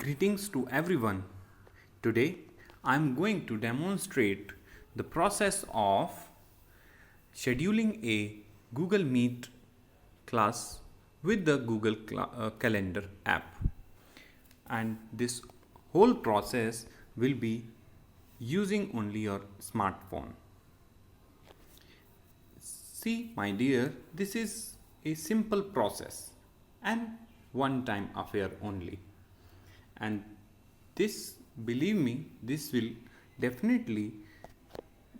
Greetings to everyone. Today I am going to demonstrate the process of scheduling a Google Meet class with the Google Calendar app. And this whole process will be using only your smartphone. See, my dear, this is a simple process and one time affair only. And this, believe me, this will definitely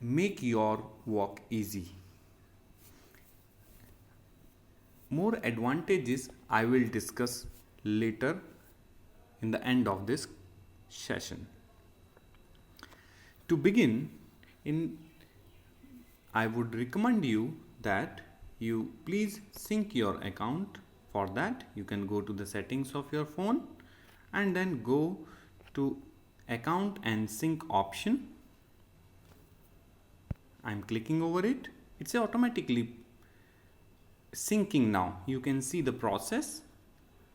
make your work easy. More advantages I will discuss later in the end of this session. To begin, I would recommend you that you please sync your account. For that, you can go to the settings of your phone and then go to account and sync option. I'm clicking over it. It's automatically syncing now. You can see the process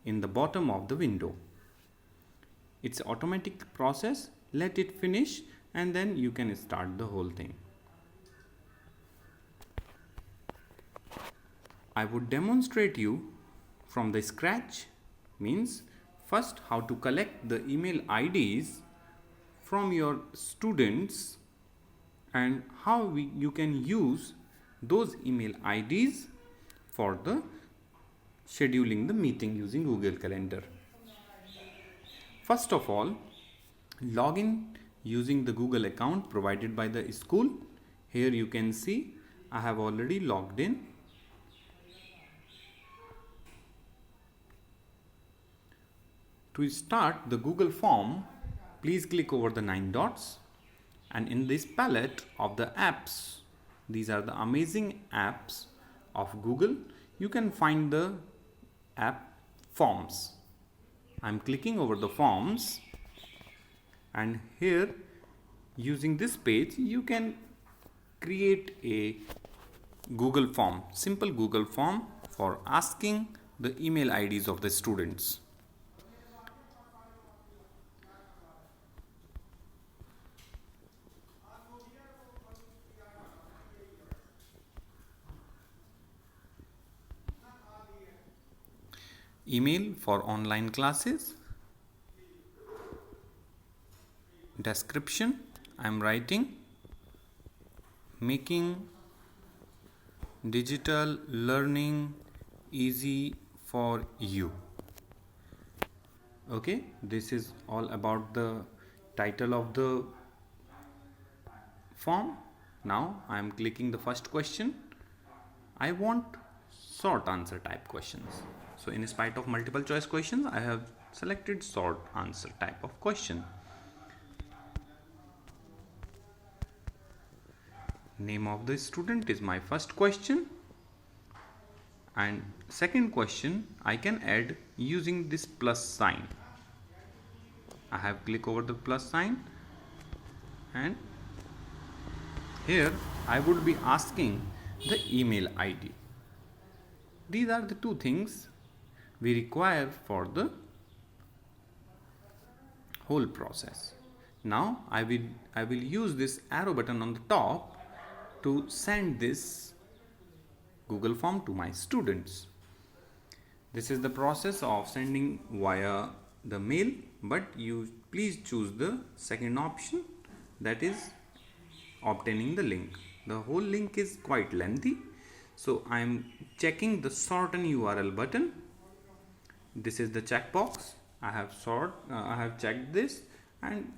in the bottom of the window. It's automatic process. Let it finish and then you can start the whole thing. I would demonstrate you from the scratch, means first how to collect the email IDs from your students and how you can use those email IDs for the scheduling the meeting using Google Calendar. First of all, log in using the Google account provided by the school. Here you can see I have already logged in. To start the Google form, please click over the 9 dots, and in this palette of the apps, these are the amazing apps of Google, you can find the app Forms. I'm clicking over the Forms, and here using this page you can create a Google form, simple Google form for asking the email IDs of the students. Email for online classes. Description, I am writing making digital learning easy for you. Okay, this is all about the title of the form. Now I am clicking the first question. I want short answer type questions. So in spite of multiple choice questions, I have selected short answer type of question. Name of the student is my first question, and second question I can add using this plus sign. I have clicked over the plus sign, and here I would be asking the email ID. These are the two things we require for the whole process. Now I will use this arrow button on the top to send this Google form to my students. This is the process of sending via the mail, but you please choose the second option, that is obtaining the link. The whole link is quite lengthy, so I am checking the shorten URL button. This is the checkbox. I have checked this, and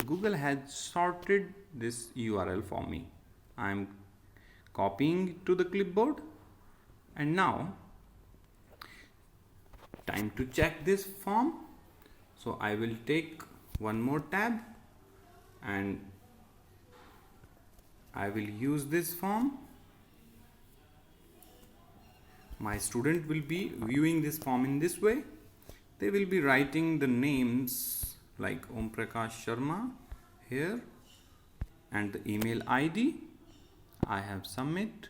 Google has sorted this URL for me. I am copying it to the clipboard, and now time to check this form. So I will take one more tab and I will use this form. My student will be viewing this form in this way. They will be writing the names like Om Prakash Sharma here and the email ID. I have submit.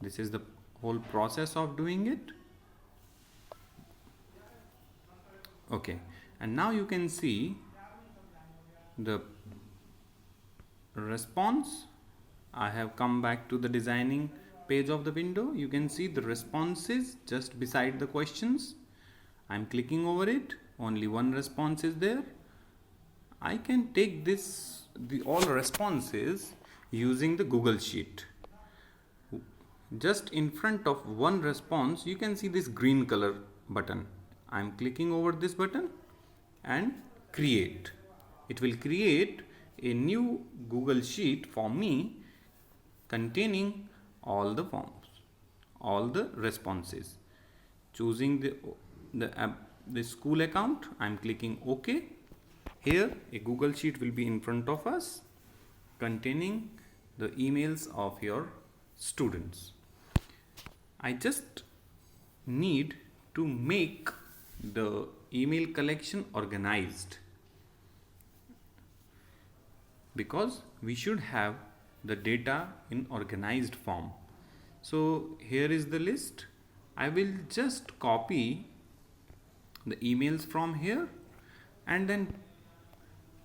This is the whole process of doing it. Okay, And now you can see the response. I have come back to the designing page of the window. You can see the responses just beside the questions. I'm clicking over it. Only one response is there. I can take all responses using the Google Sheet. Just in front of one response, you can see this green color button. I'm clicking over this button and create. It will create a new Google Sheet for me containing all the forms, all the responses. Choosing the school account, I'm clicking OK. Here a Google Sheet will be in front of us containing the emails of your students. I just need to make the email collection organized, because we should have the data in organized form. So here is the list. I will just copy the emails from here and then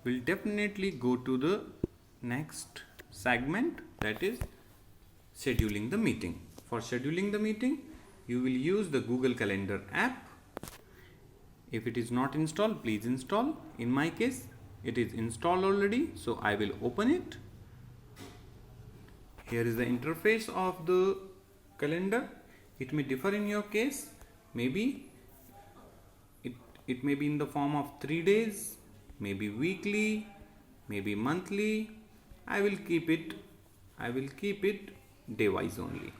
we'll definitely go to the next segment, that is scheduling the meeting. For scheduling the meeting, you will use the Google Calendar app. If it is not installed, please install. In my case, it is installed already, so I will open it. Here is the interface of the calendar. It may differ in your case. Maybe it may be in the form of 3 days, maybe weekly, maybe monthly. I will keep it day wise only.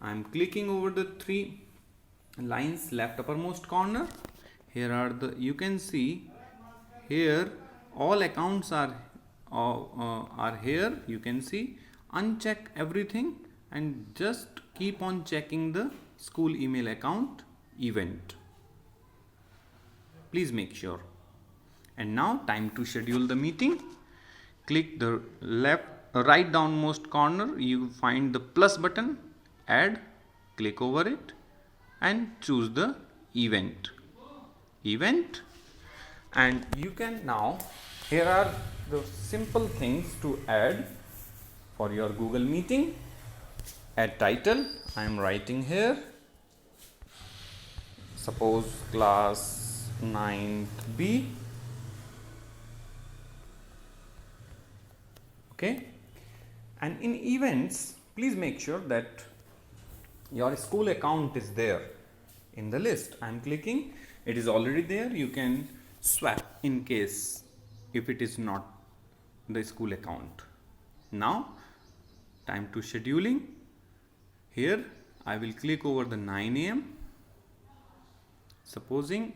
I am clicking over the 3 lines left uppermost corner. Here are you can see here all accounts are here. You can see uncheck everything and just keep on checking the school email account event. Please make sure. And now time to schedule the meeting. Click the right downmost corner. You find the plus button, add, click over it and choose the event. And you can now, here are the simple things to add for your Google meeting. Add title. I am writing here, suppose class 9th B. Okay. And in events, please make sure that your school account is there in the list. I am clicking. It is already there. You can swap in case if it is not the school account. Now time to scheduling. Here I will click over the 9 AM. Supposing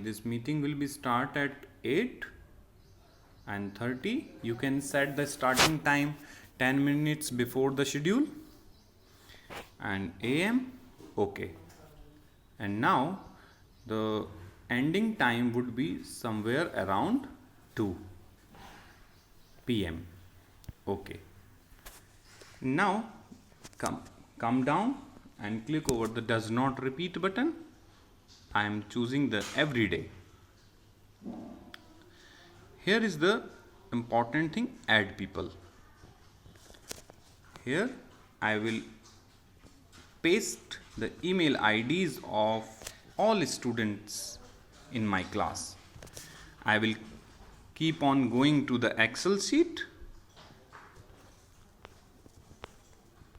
this meeting will be start at 8:30. You can set the starting time 10 minutes before the schedule and AM. Okay. And now the ending time would be somewhere around 2 PM. Okay. Now come down and click over the does not repeat button. I am choosing the everyday. Here is the important thing, add people. Here I will paste the email IDs of all students in my class. I will keep on going to the Excel sheet,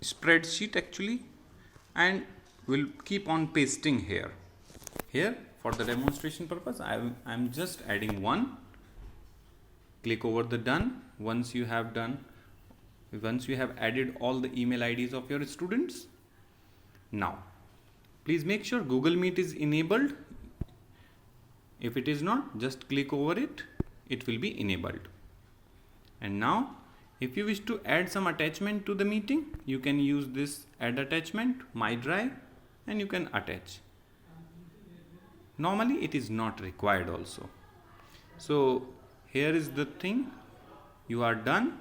spreadsheet actually, and will keep on pasting here. Here for the demonstration purpose, I am just adding one. Click over the done. Once you have added all the email IDs of your students, now please make sure Google Meet is enabled. If it is not, just click over it. It will be enabled. And now if you wish to add some attachment to the meeting, you can use this add attachment, my drive, and you can attach. Normally it is not required also. So here is the thing. You are done.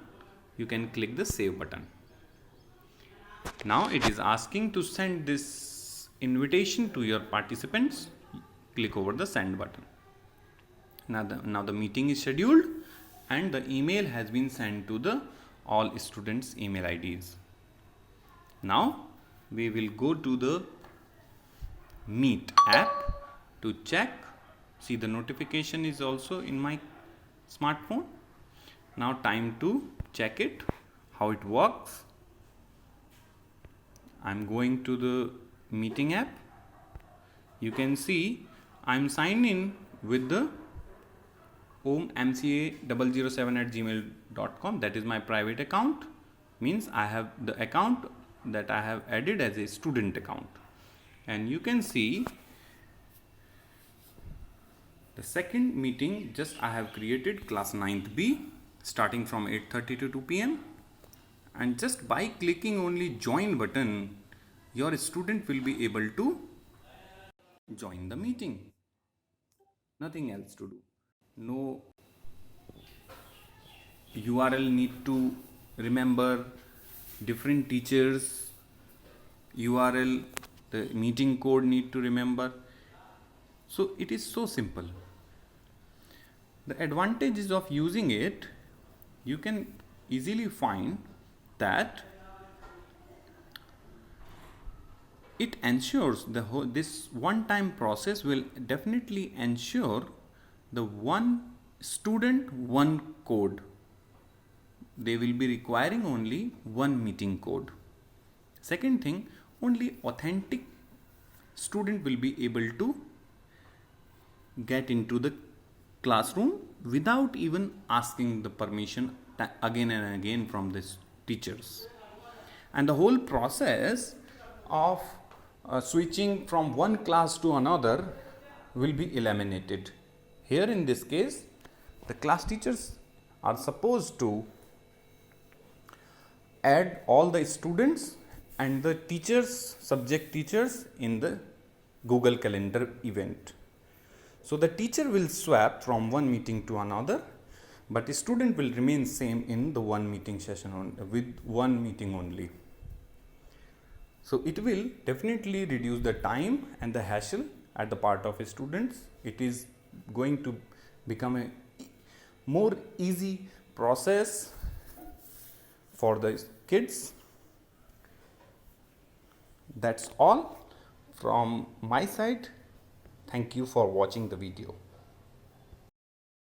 You can click the save button. Now it is asking to send this invitation to your participants. click over the send button. Now the meeting is scheduled and the email has been sent to the all students email IDs. Now we will go to the Meet app to check. See, the notification is also in my smartphone. Now time to check it, how it works. I'm going to the meeting app. You can see I'm signed in with the ommca007@gmail.com. that is my private account. Means I have the account that I have added as a student account. And you can see the second meeting just I have created, class 9th B, starting from 8:30 to 2 p.m. and just by clicking only join button, your student will be able to join the meeting. Nothing else to do. No URL need to remember, different teachers URL, the meeting code need to remember. So it is so simple. The advantages of using it, you can easily find that it ensures this one-time process will definitely ensure the one student, one code. They will be requiring only one meeting code. Second thing, only authentic student will be able to get into the classroom without even asking the permission again and again from the teachers. And the whole process of switching from one class to another will be eliminated. Here in this case, the class teachers are supposed to add all the students and the teachers, subject teachers, in the Google Calendar event. So the teacher will swap from one meeting to another, but the student will remain same in the one meeting session with one meeting only. So it will definitely reduce the time and the hassle at the part of students. It is going to become a more easy process for the kids. That's all from my side. Thank you for watching the video.